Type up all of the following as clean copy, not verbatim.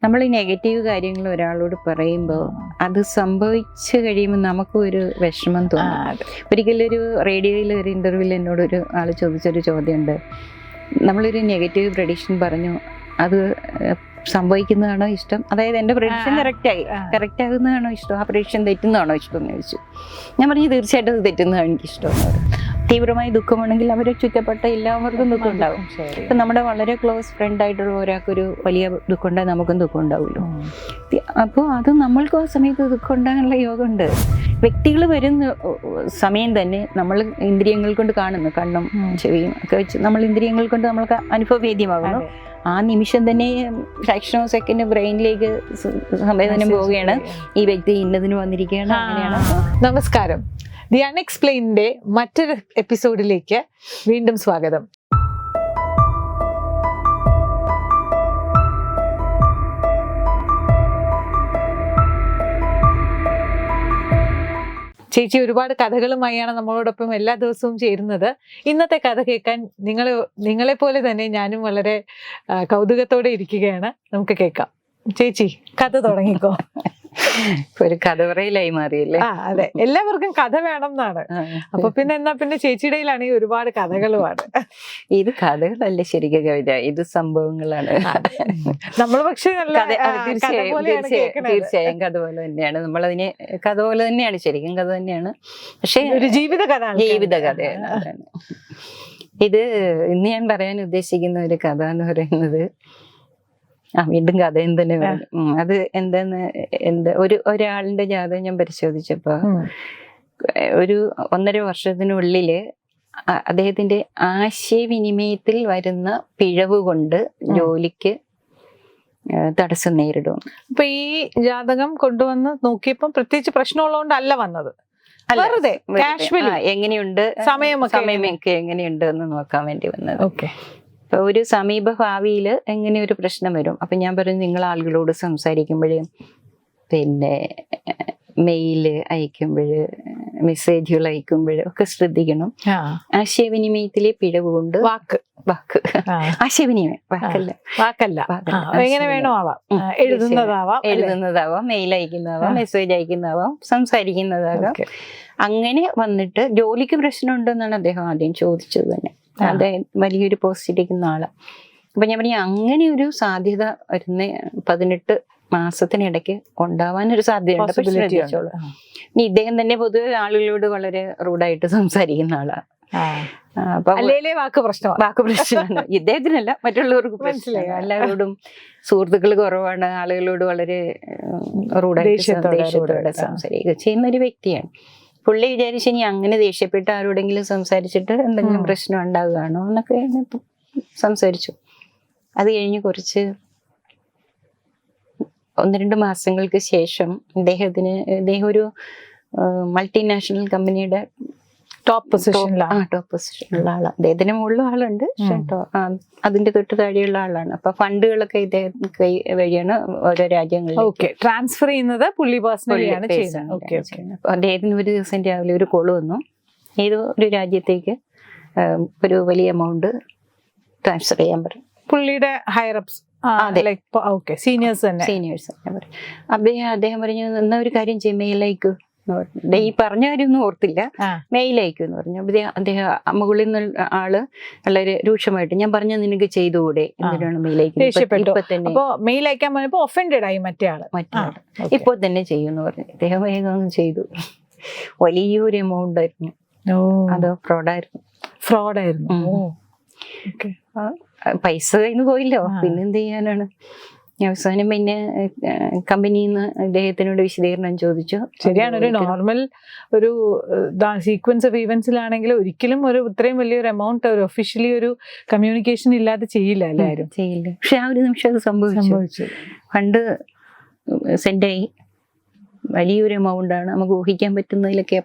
നമ്മൾ ഈ നെഗറ്റീവ് കാര്യങ്ങൾ ഒരാളോട് പറയുമ്പോൾ അത് സംഭവിച്ചു കഴിയുമ്പോൾ നമുക്കും ഒരു വിഷമം തോന്നും. ഒരിക്കലൊരു റേഡിയോയിൽ ഒരു ഇൻ്റർവ്യൂവിൽ എന്നോടൊരു ആൾ ചോദിച്ചൊരു ചോദ്യമുണ്ട്. നമ്മളൊരു നെഗറ്റീവ് പ്രഡിക്ഷൻ പറഞ്ഞു, അത് സംഭവിക്കുന്നതാണോ ഇഷ്ടം, അതായത് എൻ്റെ പ്രഡിക്ഷൻ കറക്റ്റ് ആകുന്നതാണോ ഇഷ്ടം, ആ പ്രഡിക്ഷൻ തെറ്റുന്നതാണോ ഇഷ്ടം എന്ന് ചോദിച്ചു. ഞാൻ പറഞ്ഞു തീർച്ചയായിട്ടും അത് തെറ്റുന്നതാണ് എനിക്കിഷ്ടം. തീവ്രമായി ദുഃഖമാണെങ്കിൽ അവരെ ചുറ്റപ്പെട്ട എല്ലാവർക്കും ദുഃഖം ഉണ്ടാവും. ഇപ്പം നമ്മുടെ വളരെ ക്ലോസ് ഫ്രണ്ട് ആയിട്ടുള്ള ഒരാൾക്കൊരു വലിയ ദുഃഖം ഉണ്ടായി നമുക്കും ദുഃഖം ഉണ്ടാവുമല്ലോ. അപ്പോൾ അത് നമ്മൾക്കും ആ സമയത്ത് ദുഃഖം ഉണ്ടാകാനുള്ള യോഗമുണ്ട്. വ്യക്തികൾ വരുന്ന സമയം തന്നെ നമ്മൾ ഇന്ദ്രിയങ്ങൾ കൊണ്ട് കാണുന്നു, കണ്ണും ചെവിയും ഒക്കെ വെച്ച് നമ്മൾ ഇന്ദ്രിയങ്ങൾ കൊണ്ട് നമ്മൾക്ക് അനുഭവവേദ്യമാകുന്നു. ആ നിമിഷം തന്നെ ഫ്രാക്ഷൻ ഓഫ് സെക്കൻഡ് ബ്രെയിനിലേക്ക് സംവേദനം പോവുകയാണ്, ഈ വ്യക്തി ഇന്നതിന് വന്നിരിക്കുകയാണ്, അങ്ങനെയാണ്. നമസ്കാരം. ദി അൺഎക്സ്പ്ലെയിൻഡിന്റെ മറ്റൊരു എപ്പിസോഡിലേക്ക് വീണ്ടും സ്വാഗതം. ചേച്ചി ഒരുപാട് കഥകളുമായാണ് നമ്മളോടൊപ്പം എല്ലാ ദിവസവും ചേരുന്നത്. ഇന്നത്തെ കഥ കേൾക്കാൻ നിങ്ങളെ പോലെ തന്നെ ഞാനും വളരെ കൗതുകത്തോടെ ഇരിക്കുകയാണ്. നമുക്ക് കേൾക്കാം. ചേച്ചി കഥ തുടങ്ങിക്കോ. ഒരു കഥ പറയലായി മാറിയല്ലേ? അതെ, എല്ലാവർക്കും കഥ വേണം എന്നാണ്. അപ്പൊ പിന്നെ ചേച്ചിയുടെയിലാണെങ്കിൽ ഒരുപാട് കഥകളുമാണ്. ഇത് കഥകളല്ല ശരിക്കും കവിത, ഇത് സംഭവങ്ങളാണ്. നമ്മൾ പക്ഷെ തീർച്ചയായും കഥ പോലെ തന്നെയാണ്. നമ്മളതിനെ കഥ പോലെ തന്നെയാണ്, ശരിക്കും കഥ തന്നെയാണ്. പക്ഷെ ഒരു ജീവിത കഥയാണ്. ഇത് ഇന്ന് ഞാൻ പറയാൻ ഉദ്ദേശിക്കുന്ന ഒരു കഥ എന്ന് പറയുന്നത്, വീണ്ടും കഥയും തന്നെ പറഞ്ഞു. അത് ഒരാളിന്റെ ജാതകം ഞാൻ പരിശോധിച്ചപ്പോ ഒരു 1.5 വർഷത്തിനുള്ളില് അദ്ദേഹത്തിന്റെ ആശയവിനിമയത്തിൽ വരുന്ന പിഴവ് കൊണ്ട് ജോലിക്ക് തടസ്സം നേരിടും. അപ്പൊ ഈ ജാതകം കൊണ്ടുവന്ന് നോക്കിയപ്പോ പ്രത്യേകിച്ച് പ്രശ്നമുള്ളതുകൊണ്ടല്ല വന്നത്, എങ്ങനെയുണ്ട് സമയമൊക്കെ എങ്ങനെയുണ്ട് എന്ന് നോക്കാൻ വേണ്ടി വന്നത്. ഓക്കെ. ഒരു സമീപ ഭാവിയിൽ എങ്ങനെ ഒരു പ്രശ്നം വരും. അപ്പൊ ഞാൻ പറഞ്ഞു, നിങ്ങൾ ആളുകളോട് സംസാരിക്കുമ്പോഴേ, പിന്നെ മെയില് അയക്കുമ്പോഴ്, മെസ്സേജുകൾ അയക്കുമ്പോഴ് ഒക്കെ ശ്രദ്ധിക്കണം. ആശയവിനിമയത്തിലെ പിഴവ് കൊണ്ട് വാക്ക് ആശയവിനിമയം വാക്കല്ല എങ്ങനെ വേണോ ആവാം, എഴുതുന്നതാവാം, മെയിൽ അയക്കുന്നതാവാം, മെസ്സേജ് അയക്കുന്നതാവാം, സംസാരിക്കുന്നതാകാം. അങ്ങനെ വന്നിട്ട് ജോലിക്ക് പ്രശ്നമുണ്ടെന്നാണ് അദ്ദേഹം ആദ്യം ചോദിച്ചത് തന്നെ. അദ്ദേഹം വലിയൊരു പോസ്റ്റിലിരിക്കുന്ന ആളാണ്. അപ്പൊ ഞാൻ പറഞ്ഞു, അങ്ങനെ ഒരു സാധ്യത വരുന്ന 18 മാസത്തിനിടയ്ക്ക് ഉണ്ടാവാനൊരു സാധ്യതയുണ്ട്. ശ്രദ്ധിച്ചോളൂ. ഇനി ഇദ്ദേഹം തന്നെ പൊതുവെ ആളുകളോട് വളരെ റൂഡായിട്ട് സംസാരിക്കുന്ന ആളാണ്. അപ്പൊ വാക്ക് പ്രശ്നമാണ്. ഇദ്ദേഹത്തിനല്ല, മറ്റുള്ളവർക്ക് പ്രശ്നമില്ല. എല്ലാവരോടും സുഹൃത്തുക്കൾ കുറവാണ്, ആളുകളോട് വളരെ ദേഷ്യത്തോടെ സംസാരിക്കുക ചെയ്യുന്ന ഒരു വ്യക്തിയാണ്. പുള്ളി വിചാരിച്ചു, ഇനി അങ്ങനെ ദേഷ്യപ്പെട്ട് ആരോടെങ്കിലും സംസാരിച്ചിട്ട് എന്തെങ്കിലും പ്രശ്നം ഉണ്ടാകുകയാണോ എന്നൊക്കെ സംസാരിച്ചു. അത് കഴിഞ്ഞ് കുറച്ച് 1-2 മാസങ്ങൾക്ക് ശേഷം ഇദ്ദേഹം ഒരു മൾട്ടിനാഷണൽ കമ്പനിയുടെ ടോപ്പ് പൊസിഷനിലുള്ള ആളാണ്. അദ്ദേഹത്തിന് മുകളിലും ആളുണ്ട്, അതിന്റെ തൊട്ട് താഴെയുള്ള ആളാണ്. അപ്പൊ ഫണ്ടുകളൊക്കെ ഇദ്ദേഹം കൈ വഴിയാണ് ഓരോ രാജ്യങ്ങളിൽ ട്രാൻസ്ഫർ ചെയ്യുന്നത്. പുള്ളി പേഴ്സണലിയാണ് ചെയ്യുന്നത്. അപ്പൊ അദ്ദേഹത്തിന് ഒരു ദിവസം രാവിലെ ഒരു കോള് വന്നു, ഏതോ ഒരു രാജ്യത്തേക്ക് ഒരു വലിയ എമൗണ്ട് ട്രാൻസ്ഫർ ചെയ്യാൻ പറയും. പുള്ളിയുടെ ഹയറപ്സ്, സീനിയേഴ്സ് പറയും. അദ്ദേഹം പറഞ്ഞു, എന്നാ ഒരു കാര്യം ചെയ്യും, മെയിലയക്കൂ. ഈ പറഞ്ഞ കാര്യമൊന്നും ഓർത്തില്ല, മെയിൽ അയക്കും എന്ന് പറഞ്ഞു. അദ്ദേഹം മുകളിൽ നിന്ന് ആള് വളരെ രൂക്ഷമായിട്ട്, ഞാൻ പറഞ്ഞ നിനക്ക് ചെയ്തുകൂടെ, എന്തിനാണ് മെയിൽ മെയിൽ അയക്കാൻ പറഞ്ഞപ്പോ ഒഫൻഡഡ് ആയി മറ്റേ ആള് ഇപ്പൊ തന്നെ ചെയ്യുമെന്ന് പറഞ്ഞു. അദ്ദേഹം വേഗം ചെയ്തു. വലിയൊരു എമൗണ്ട് ആയിരുന്നു അത്. ഫ്രോഡായിരുന്നു. പൈസ കയ്യിന്ന് പോയില്ലോ, പിന്നെന്ത് ചെയ്യാനാണ്. അവസാനം പിന്നെ കമ്പനിയിൽ നിന്ന് അദ്ദേഹത്തിനോട് വിശദീകരണം ചോദിച്ചു. ശരിയാണ്, ഒരു നോർമൽ ഒരു സീക്വൻസ് ഓഫ് ഈവൻസിലാണെങ്കിൽ ഒരിക്കലും ഇത്രയും വലിയൊരു എമൗണ്ട് ഒരു ഒഫീഷ്യലി ഒരു കമ്മ്യൂണിക്കേഷൻ ഇല്ലാതെ ചെയ്യില്ല, എല്ലാവരും ചെയ്യില്ല. പക്ഷെ ആ ഒരു നിമിഷം അത് സംഭവിച്ചു. ഫണ്ട് സെൻഡായി. വലിയൊരു എമൗണ്ടാണ്, നമുക്ക് ഊഹിക്കാൻ പറ്റുന്നതിലൊക്കെ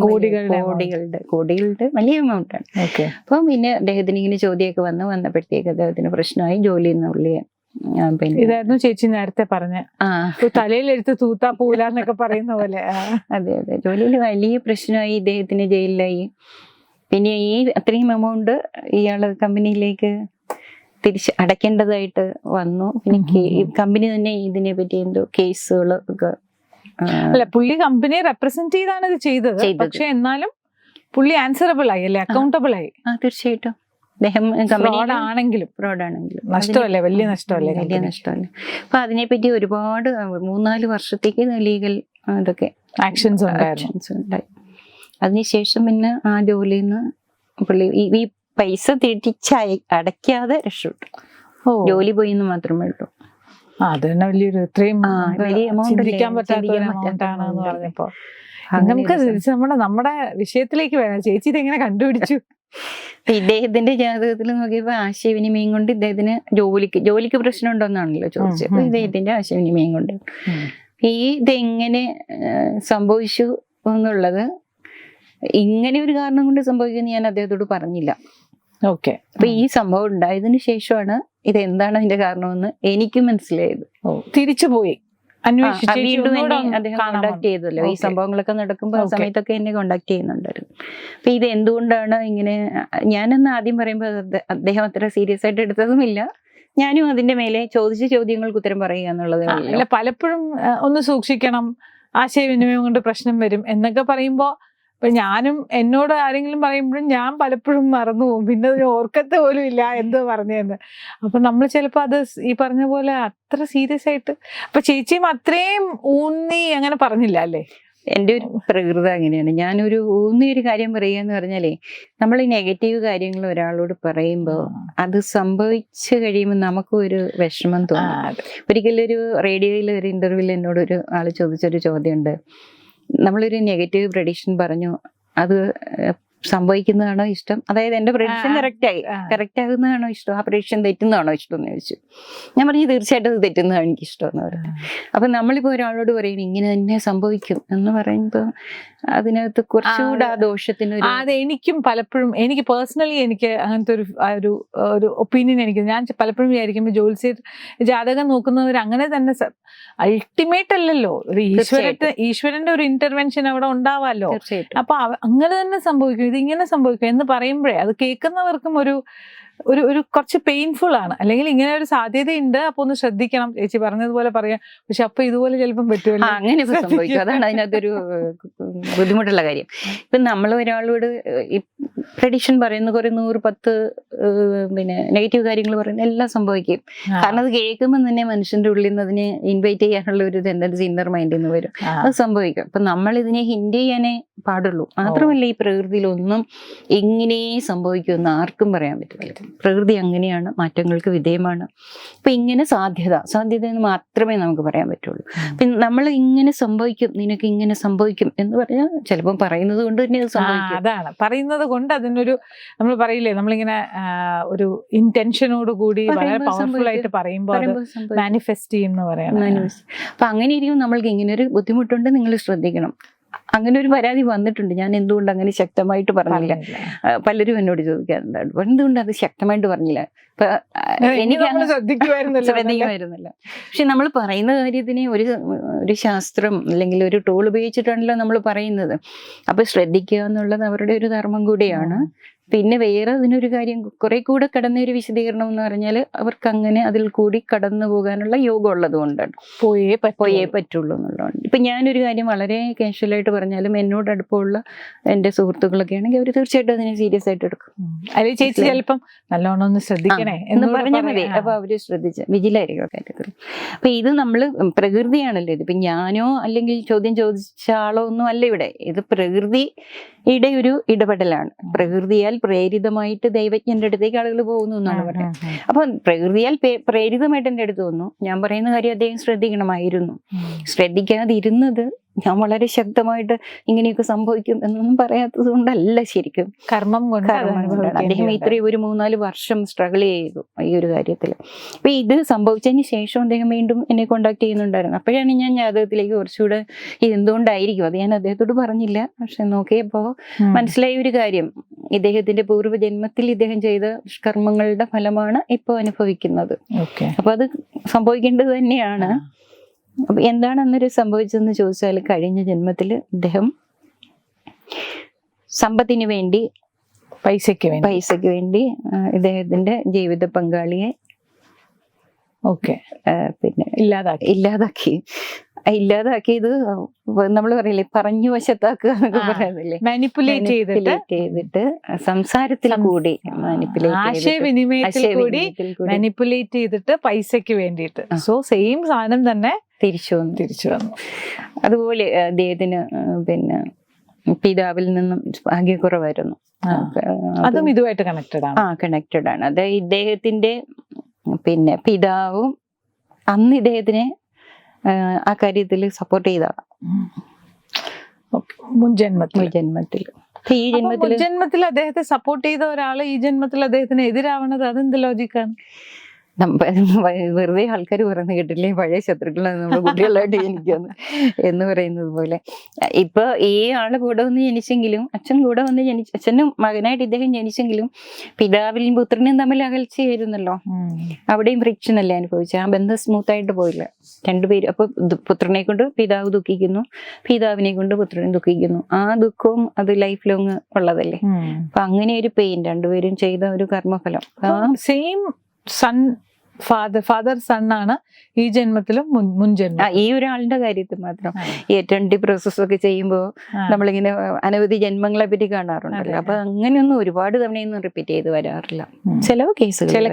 കോടികളുടെ വലിയ എമൗണ്ടാണ്. അപ്പൊ പിന്നെ അദ്ദേഹത്തിന് ഇങ്ങനെ ചോദ്യമൊക്കെ വന്നപ്പോഴത്തേക്ക് അദ്ദേഹത്തിന് പ്രശ്നമായി. ജോലിയിൽ നിന്ന് പുള്ളിയെ ഇതായിരുന്നു ചേച്ചി നേരത്തെ പറഞ്ഞ തലയിലെടുത്ത് തൂത്താ പോലെന്നൊക്കെ പറയുന്ന പോലെ. അതെ, ജോലിയിൽ വലിയ പ്രശ്നമായി, ഇദ്ദേഹത്തിന് ജയിലിലായി. പിന്നെ ഈ അത്രയും എമൗണ്ട് ഇയാള് കമ്പനിയിലേക്ക് തിരിച്ച് അടയ്ക്കേണ്ടതായിട്ട് വന്നു. പിന്നെ കമ്പനി തന്നെ ഇതിനെ പറ്റി എന്തോ കേസുകൾ ഒക്കെ. അല്ല, പുള്ളി കമ്പനിയെ റെപ്രസെന്റ് ചെയ്താണ് ഇത് ചെയ്തത്. പക്ഷെ എന്നാലും പുള്ളി ആൻസറബിൾ ആയി അല്ലെ, അക്കൗണ്ടബിൾ ആയി. തീർച്ചയായിട്ടും. ആണെങ്കിലും നഷ്ടമല്ലേ, വലിയ നഷ്ടമല്ലേ, വലിയ നഷ്ടമല്ലേ. അപ്പൊ അതിനെപ്പറ്റി ഒരുപാട് 3-4 വർഷത്തേക്ക് ലീഗൽ ഇതൊക്കെ ആക്ഷൻസ് ഉണ്ടായി. അതിനുശേഷം പിന്നെ ആ ജോലിയിൽ നിന്ന് പുള്ളി ഈ പൈസ അടയ്ക്കാതെ രക്ഷപ്പെട്ടു. ജോലി പോയി എന്ന് മാത്രമേ ഉള്ളൂ. അത് തന്നെ വലിയൊരു, ഇത്രയും വലിയ എമൗണ്ട് ചിന്തിക്കാൻ പറ്റാത്ത എമൗണ്ടാണെന്ന് പറഞ്ഞപ്പോ നമുക്ക് നമ്മുടെ വിഷയത്തിലേക്ക് വേണം. ചേച്ചി ഇതെങ്ങനെ കണ്ടുപിടിച്ചു? ഇദ്ദേഹത്തിന്റെ ജാതകത്തിൽ നോക്കിയപ്പോ ആശയവിനിമയം കൊണ്ട് ഇദ്ദേഹത്തിന് ജോലിക്ക് പ്രശ്നം ഉണ്ടോന്നാണല്ലോ ചോദിച്ചത്. അപ്പൊ ഇദ്ദേഹത്തിന്റെ ആശയവിനിമയം കൊണ്ട് ഇതെങ്ങനെ സംഭവിച്ചു എന്നുള്ളത്, ഇങ്ങനെ ഒരു കാരണം കൊണ്ട് സംഭവിക്കുമെന്ന് ഞാൻ അദ്ദേഹത്തോട് പറഞ്ഞില്ല. ഓക്കെ. അപ്പൊ ഈ സംഭവം ഉണ്ടായതിനു ശേഷമാണ് ഇത് എന്താണ് അതിന്റെ കാരണമെന്ന് എനിക്ക് മനസ്സിലായത്. തിരിച്ചുപോയി വീണ്ടും അദ്ദേഹം കോണ്ടാക്ട് ചെയ്തല്ലോ. ഈ സംഭവങ്ങളൊക്കെ നടക്കുമ്പോൾ ആ സമയത്തൊക്കെ എന്നെ കോണ്ടാക്ട് ചെയ്യുന്നുണ്ടായിരുന്നു. അപ്പൊ ഇത് എന്തുകൊണ്ടാണ് ഇങ്ങനെ, ഞാനെന്ന് ആദ്യം പറയുമ്പോൾ അദ്ദേഹം അത്ര സീരിയസ് ആയിട്ട് എടുത്തതുമില്ല. ഞാനും അതിന്റെ മേലെ ചോദിച്ച ചോദ്യങ്ങൾക്ക് ഉത്തരം പറയുക എന്നുള്ളത്. പലപ്പോഴും ഒന്ന് സൂക്ഷിക്കണം, ആശയവിനിമയം കൊണ്ട് പ്രശ്നം വരും എന്നൊക്കെ പറയുമ്പോ, ഇപ്പൊ ഞാനും എന്നോട് ആരെങ്കിലും പറയുമ്പോഴും ഞാൻ പലപ്പോഴും മറന്നു പോകും. പിന്നെ അതിന് ഓർക്കത്തെ പോലും ഇല്ല എന്തോ പറഞ്ഞതെന്ന്. അപ്പൊ നമ്മൾ ചിലപ്പോ അത് ഈ പറഞ്ഞ പോലെ അത്ര സീരിയസ് ആയിട്ട്, അപ്പൊ ചേച്ചിയും അത്രയും ഊന്നി അങ്ങനെ പറഞ്ഞില്ല അല്ലേ? എൻ്റെ ഒരു പ്രകൃതം അങ്ങനെയാണ്. ഞാനൊരു ഊന്നിയൊരു കാര്യം പറയുക എന്ന് പറഞ്ഞാലേ, നമ്മൾ ഈ നെഗറ്റീവ് കാര്യങ്ങൾ ഒരാളോട് പറയുമ്പോൾ അത് സംഭവിച്ചു കഴിയുമ്പോൾ നമുക്കും ഒരു വിഷമം തോന്നും. ഒരിക്കലൊരു റേഡിയോയിൽ ഒരു ഇന്റർവ്യൂവിൽ എന്നോട് ഒരു ആള് ചോദിച്ചൊരു ചോദ്യമുണ്ട്. നമ്മളൊരു നെഗറ്റീവ് പ്രഡിക്ഷൻ പറഞ്ഞു, അത് സംഭവിക്കുന്നതാണോ ഇഷ്ടം, അതായത് എന്റെ പ്രഡിക്ഷൻ കറക്റ്റ് ആകുന്നതാണോ ഇഷ്ടം, ആ പ്രഡിക്ഷൻ തെറ്റുന്നതാണോ ഇഷ്ടം എന്ന് ചോദിച്ചു. ഞാൻ പറഞ്ഞു തീർച്ചയായിട്ടും അത് തെറ്റുന്നതാണ് എനിക്ക് ഇഷ്ടം എന്ന് പറഞ്ഞു. അപ്പൊ നമ്മളിപ്പോ ഒരാളോട് പറയും ഇങ്ങനെ തന്നെ സംഭവിക്കും എന്ന് പറയുമ്പോ അതിനകത്ത് കുറച്ചുകൂടെ ആ ദോഷത്തിന്. അത് എനിക്കും പലപ്പോഴും, എനിക്ക് പേഴ്സണലി എനിക്ക് അങ്ങനത്തെ ഒരു ഒപ്പീനിയൻ എനിക്ക്, ഞാൻ പലപ്പോഴും വിചാരിക്കുമ്പോൾ ജാതകം നോക്കുന്നവർ അങ്ങനെ തന്നെ അൾട്ടിമേറ്റ് അല്ലല്ലോ, ഒരു ഈശ്വരന്റെ ഒരു ഇന്റർവെൻഷൻ അവിടെ ഉണ്ടാവാമല്ലോ. അപ്പൊ അങ്ങനെ തന്നെ സംഭവിക്കും, ഇതിങ്ങനെ സംഭവിക്കും എന്ന് പറയുമ്പോഴേ അത് കേൾക്കുന്നവർക്കും ഒരു കുറച്ച് പെയിൻഫുൾ ആണ്. അല്ലെങ്കിൽ ഇങ്ങനെ ഒരു സാധ്യതയുണ്ട്, അപ്പൊ ഒന്ന് ശ്രദ്ധിക്കണം. ചേച്ചി പറഞ്ഞതുപോലെ പറയാം, പക്ഷെ അപ്പൊ ഇതുപോലെ ചിലപ്പം പറ്റുമല്ലോ, അങ്ങനെ സംഭവിക്കും. അതാണ് അതിനകത്തൊരു ബുദ്ധിമുട്ടുള്ള കാര്യം. ഇപ്പൊ നമ്മൾ ഒരാളോട് ഈ പ്രഡിക്ഷൻ പറയുന്ന കുറെ 110 പിന്നെ നെഗറ്റീവ് കാര്യങ്ങൾ പറയുന്ന എല്ലാം സംഭവിക്കും. കാരണം അത് കേൾക്കുമ്പോൾ തന്നെ മനുഷ്യന്റെ ഉള്ളിൽ നിന്ന് അതിനെ ഇൻവൈറ്റ് ചെയ്യാനുള്ള ഒരു ടെൻഡൻസി ഇന്നർ മൈൻഡിൽ നിന്ന് വരും. അത് സംഭവിക്കും. അപ്പൊ നമ്മൾ ഇതിനെ ഹിന്റ് ചെയ്യാനേ പാടുള്ളൂ. മാത്രമല്ല ഈ പ്രകൃതിയിൽ ഒന്നും എങ്ങനെ സംഭവിക്കുമെന്ന് ആർക്കും പറയാൻ പറ്റില്ല. പ്രകൃതി അങ്ങനെയാണ്, മാറ്റങ്ങൾക്ക് വിധേയമാണ്. അപ്പൊ ഇങ്ങനെ സാധ്യത എന്ന് മാത്രമേ നമുക്ക് പറയാൻ പറ്റുള്ളൂ. പിന്നെ നമ്മൾ ഇങ്ങനെ സംഭവിക്കും, നിനക്ക് ഇങ്ങനെ സംഭവിക്കും എന്ന് പറഞ്ഞാൽ ചിലപ്പോൾ പറയുന്നത് കൊണ്ട് തന്നെ അത് സംഭവിക്കും. അതാണ് പറയുന്നത് കൊണ്ട് അതിനൊരു, നമ്മൾ പറയില്ലേ, നമ്മളിങ്ങനെ ഒരു ഇന്റൻഷനോട് കൂടി വളരെ പവർഫുൾ ആയിട്ട് പറയുമ്പോൾ മാനിഫെസ്റ്റ് ചെയ്യും എന്ന് പറയാം. അപ്പൊ അങ്ങനെ ഇരിക്കും. നമ്മൾക്ക് ഇങ്ങനെ ഒരു ബുദ്ധിമുട്ടുണ്ട്, നിങ്ങൾ ശ്രദ്ധിക്കണം. അങ്ങനെ ഒരു പരാതി വന്നിട്ടുണ്ട്. ഞാൻ എന്തുകൊണ്ട് അങ്ങനെ ശക്തമായിട്ട് പറഞ്ഞില്ല? പലരും എന്നോട് ചോദിക്കാറുണ്ട്, എന്തുകൊണ്ട് അത് ശക്തമായിട്ട് പറഞ്ഞില്ല? എനിക്ക് ശ്രദ്ധിക്കുമായിരുന്നല്ലോ. പക്ഷെ നമ്മൾ പറയുന്ന കാര്യത്തിന് ഒരു ശാസ്ത്രം അല്ലെങ്കിൽ ഒരു ടൂൾ ഉപയോഗിച്ചിട്ടാണല്ലോ നമ്മൾ പറയുന്നത്. അപ്പൊ ശ്രദ്ധിക്കുക എന്നുള്ളത് അവരുടെ ഒരു ധർമ്മം കൂടിയാണ്. പിന്നെ വേറെ അതിനൊരു കാര്യം, കുറെ കൂടെ കടന്നൊരു വിശദീകരണം എന്ന് പറഞ്ഞാൽ അവർക്ക് അങ്ങനെ അതിൽ കൂടി കടന്നു പോകാനുള്ള യോഗം ഉള്ളത് കൊണ്ടാണ്. പോയേ പറ്റുള്ളൂ എന്നുള്ളതാണ്. ഇപ്പൊ ഞാനൊരു കാര്യം വളരെ കാഷ്വലായിട്ട് പറഞ്ഞാലും എന്നോട് അടുപ്പമുള്ള എന്റെ സുഹൃത്തുക്കളൊക്കെ ആണെങ്കിൽ അവർ തീർച്ചയായിട്ടും അതിനെ സീരിയസ് ആയിട്ട് എടുക്കും. അല്ലെങ്കിൽ ചേച്ചി ചിലപ്പം നല്ലോണം ഒന്ന് ശ്രദ്ധിക്കണേ എന്ന് പറഞ്ഞാൽ മതി. അപ്പൊ അവര് ശ്രദ്ധിച്ച് വിജിലായിരിക്കും കാര്യത്തിൽ. അപ്പൊ ഇത് നമ്മള് പ്രകൃതിയാണല്ലോ ഇത്. ഇപ്പൊ ഞാനോ അല്ലെങ്കിൽ ചോദ്യം ചോദിച്ച ആളോ ഒന്നും അല്ല ഇവിടെ. ഇത് പ്രകൃതിയുടെ ഒരു ഇടപെടലാണ്. പ്രകൃതിയാൽ പ്രേരിതമായിട്ട് ദൈവജ്ഞന്റെ അടുത്തേക്ക് ആളുകൾ പോകുന്നു എന്നാണ് പറയുന്നത്. അപ്പൊ പ്രകൃതിയാൽ പ്രേരിതമായിട്ട് എന്റെ അടുത്ത് വന്നു. ഞാൻ പറയുന്ന കാര്യം അദ്ദേഹം ശ്രദ്ധിക്കണമായിരുന്നു. ശ്രദ്ധിക്കാതിരുന്നത് ഞാൻ വളരെ ശക്തമായിട്ട് ഇങ്ങനെയൊക്കെ സംഭവിക്കും എന്നൊന്നും പറയാത്തത് കൊണ്ടല്ല, ശരിക്കും കർമ്മം കൊണ്ട്. അദ്ദേഹം ഇത്രയും ഒരു 3-4 വർഷം സ്ട്രഗിൾ ചെയ്തു ഈ ഒരു കാര്യത്തിൽ. അപ്പൊ ഇത് സംഭവിച്ചതിന് ശേഷം അദ്ദേഹം വീണ്ടും എന്നെ കോണ്ടാക്ട് ചെയ്യുന്നുണ്ടായിരുന്നു. അപ്പോഴാണ് ഞാൻ ജാതകത്തിലേക്ക് കുറച്ചുകൂടെ ഇതെന്തുകൊണ്ടായിരിക്കും, അത് ഞാൻ അദ്ദേഹത്തോട് പറഞ്ഞില്ല. പക്ഷെ നോക്കിയപ്പോ മനസ്സിലായ ഒരു കാര്യം, ഇദ്ദേഹത്തിന്റെ പൂർവ്വജന്മത്തിൽ ഇദ്ദേഹം ചെയ്ത കർമ്മങ്ങളുടെ ഫലമാണ് ഇപ്പൊ അനുഭവിക്കുന്നത്. അപ്പൊ അത് സംഭവിക്കേണ്ടത് തന്നെയാണ്. അപ്പൊ എന്താണ് അന്നേരം സംഭവിച്ചതെന്ന് ചോദിച്ചാൽ, കഴിഞ്ഞ ജന്മത്തിൽ അദ്ദേഹം സമ്പത്തിന് വേണ്ടി പൈസയ്ക്ക് വേണ്ടി ഇദ്ദേഹത്തിന്റെ ജീവിത പങ്കാളിയെ പിന്നെ ഇല്ലാതാക്കിയത് നമ്മൾ പറയില്ലേ പറഞ്ഞു വശത്താക്കുക എന്നൊക്കെ പറയുന്നില്ലേ, മാനിപ്പുലേറ്റ് ചെയ്തിട്ട് സംസാരത്തിൽ കൂടി ആശയവിനിമയത്തിൽ കൂടി മാനിപ്പുലേറ്റ് ചെയ്തിട്ട് പൈസയ്ക്ക് വേണ്ടിയിട്ട്. സോ സെയിം സാധനം തന്നെ തിരിച്ചു വന്നു. അതുപോലെ അദ്ദേഹത്തിന് പിന്നെ പിതാവിൽ നിന്നും ഭാഗ്യക്കുറവായിരുന്നു. അതും ഇതുമായിട്ട് കണക്റ്റഡ് ആണ്. അത് ഇദ്ദേഹത്തിന്റെ പിന്നെ പിതാവും അന്ന് ഇദ്ദേഹത്തിനെ ആ കാര്യത്തിൽ സപ്പോർട്ട് ചെയ്തതാണ് മുൻ ജന്മത്തിൽ. ഈ ജന്മത്തിൽ അദ്ദേഹത്തെ സപ്പോർട്ട് ചെയ്ത ഒരാള് ഈ ജന്മത്തിൽ അദ്ദേഹത്തിന് എതിരാവണത് അതെന്ത് ലോജിക്കാണ്? വെറുതെ ആൾക്കാർ പറയുന്ന കേട്ടില്ലേ, പഴയ ശത്രുക്കളാണ് നമ്മുടെ കുട്ടികളായിട്ട് ജനിക്കുന്നു എന്ന് പറയുന്നത് പോലെ. ഇപ്പൊ ഈ ആള് കൂടെ വന്ന് ജനിച്ചെങ്കിലും അച്ഛൻ കൂടെ വന്ന് അച്ഛനും മകനായിട്ട് ഇദ്ദേഹം ജനിച്ചെങ്കിലും പിതാവിലും പുത്രനും തമ്മിൽ അകൽച്ചയായിരുന്നല്ലോ. അവിടെയും ഫ്രിക്ഷൻ അല്ലേ അനുഭവിച്ചത്. ആ ബന്ധം സ്മൂത്തായിട്ട് പോയില്ല രണ്ടുപേരും. അപ്പൊ പുത്രനെ കൊണ്ട് പിതാവ് ദുഃഖിക്കുന്നു, പിതാവിനെ കൊണ്ട് പുത്രൻ ദുഃഖിക്കുന്നു. ആ ദുഃഖവും അത് ലൈഫ് ലോങ് ഉള്ളതല്ലേ. അപ്പൊ അങ്ങനെ ഒരു പെയിൻ രണ്ടുപേരും ചെയ്ത ഒരു കർമ്മഫലം. സെയിം സൺ ഫാദർ സൺ ആണ് ഈ ജന്മത്തിലും മുൻ ജന്മം. ഈ ഒരാളുടെ കാര്യത്തിൽ മാത്രം ഈ 20 പ്രോസസ് ഒക്കെ ചെയ്യുമ്പോൾ നമ്മളിങ്ങനെ അനവധി ജന്മങ്ങളെ പറ്റി കാണാറുണ്ടല്ലോ. അപ്പൊ അങ്ങനെയൊന്നും ഒരുപാട് തവണയൊന്നും റിപ്പീറ്റ് ചെയ്ത് വരാറില്ല. ചില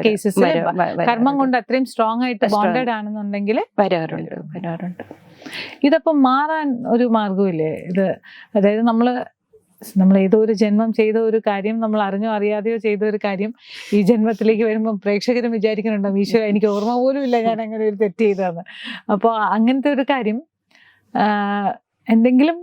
കേസസ് കർമ്മം കൊണ്ട് അത്രയും സ്ട്രോങ് ആയിട്ട് ബോണ്ടഡ് ആണെന്നുണ്ടെങ്കിൽ വരാറുണ്ട്. ഇതപ്പം മാറാൻ ഒരു മാർഗമില്ലേ? ഇത് അതായത് നമ്മൾ ഏതോ ഒരു ജന്മം ചെയ്ത ഒരു കാര്യം, നമ്മൾ അറിഞ്ഞോ അറിയാതെയോ ചെയ്ത ഒരു കാര്യം ഈ ജന്മത്തിലേക്ക് വരുമ്പോൾ പ്രേക്ഷകരും വിചാരിക്കുന്നുണ്ടാവും, ഈശ്വര എനിക്ക് ഓർമ്മ പോലും ഇല്ല ഞാൻ അങ്ങനെ ഒരു തെറ്റ് ചെയ്തതെന്ന്. അപ്പോൾ അങ്ങനത്തെ ഒരു കാര്യം എന്തെങ്കിലും